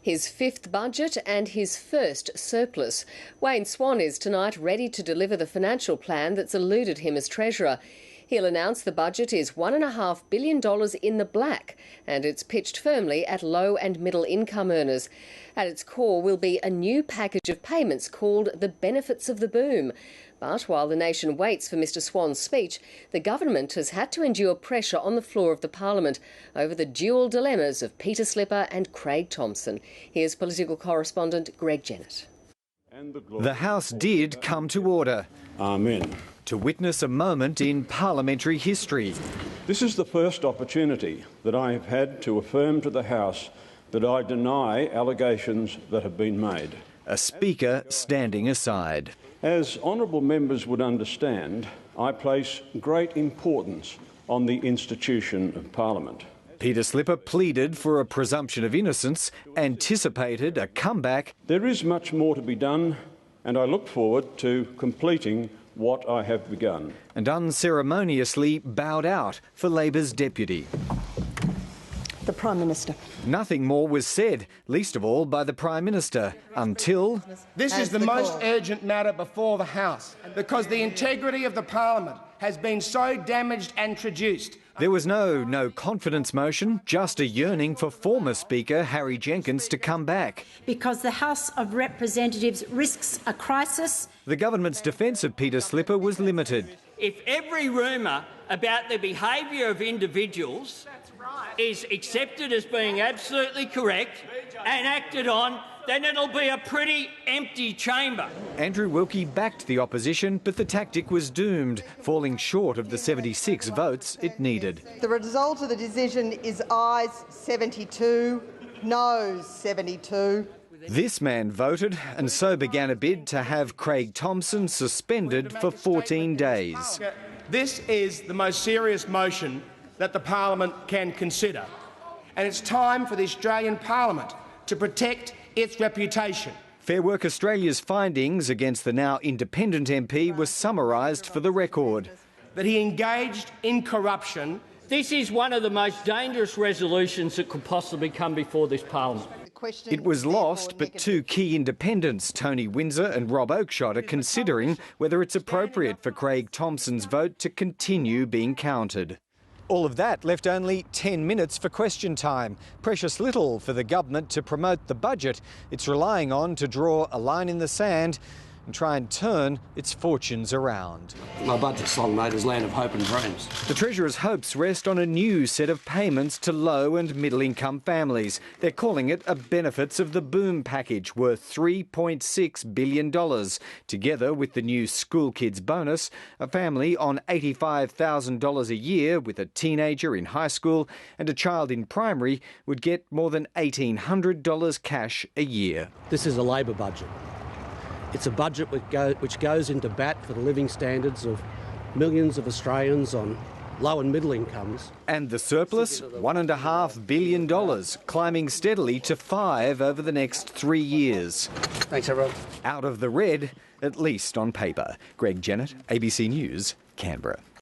his fifth budget and his first surplus. Wayne Swan is tonight ready to deliver the financial plan that's eluded him as Treasurer. He'll announce the budget is $1.5 billion in the black, and it's pitched firmly at low and middle income earners. At its core will be a new package of payments called the Benefits of the Boom. But while the nation waits for Mr Swan's speech, the government has had to endure pressure on the floor of the Parliament over the dual dilemmas of Peter Slipper and Craig Thomson. Here's political correspondent Greg Jennett. The House did come to order. Amen. To witness a moment in parliamentary history. This is the first opportunity that I have had to affirm to the House that I deny allegations that have been made. A Speaker standing aside. As honourable members would understand, I place great importance on the institution of Parliament. Peter Slipper pleaded for a presumption of innocence, anticipated a comeback. There is much more to be done, and I look forward to completing what I have begun. And unceremoniously bowed out for Labor's deputy. The Prime Minister. Nothing more was said, least of all by the Prime Minister, until... This is the most urgent matter before the House, because the integrity of the Parliament has been so damaged and traduced. There was no confidence motion, just a yearning for former Speaker Harry Jenkins to come back. Because the House of Representatives risks a crisis. The government's defence of Peter Slipper was limited. If every rumour about the behaviour of individuals is accepted as being absolutely correct and acted on, then it'll be a pretty empty chamber. Andrew Wilkie backed the opposition, but the tactic was doomed, falling short of the 76 votes it needed. The result of the decision is ayes 72, noes 72. This man voted, and so began a bid to have Craig Thomson suspended for 14 days. This is the most serious motion that the Parliament can consider, and it's time for the Australian Parliament to protect its reputation. Fair Work Australia's findings against the now independent MP was summarised for the record. That he engaged in corruption. This is one of the most dangerous resolutions that could possibly come before this Parliament. It was lost, but two key independents, Tony Windsor and Rob Oakeshott, are considering whether it's appropriate for Craig Thomson's vote to continue being counted. All of that left only 10 minutes for question time. Precious little for the government to promote the budget it's relying on to draw a line in the sand and try and turn its fortunes around. My budget song, mate, is Land of Hope and Dreams. The Treasurer's hopes rest on a new set of payments to low and middle income families. They're calling it a Benefits of the Boom package worth $3.6 billion. Together with the new school kids bonus, a family on $85,000 a year with a teenager in high school and a child in primary would get more than $1,800 cash a year. This is a Labor budget. It's a budget which goes into bat for the living standards of millions of Australians on low and middle incomes. And the surplus, $1.5 billion, climbing steadily to $5 billion over the next 3 years. Thanks, everyone. Out of the red, at least on paper. Greg Jennett, ABC News, Canberra.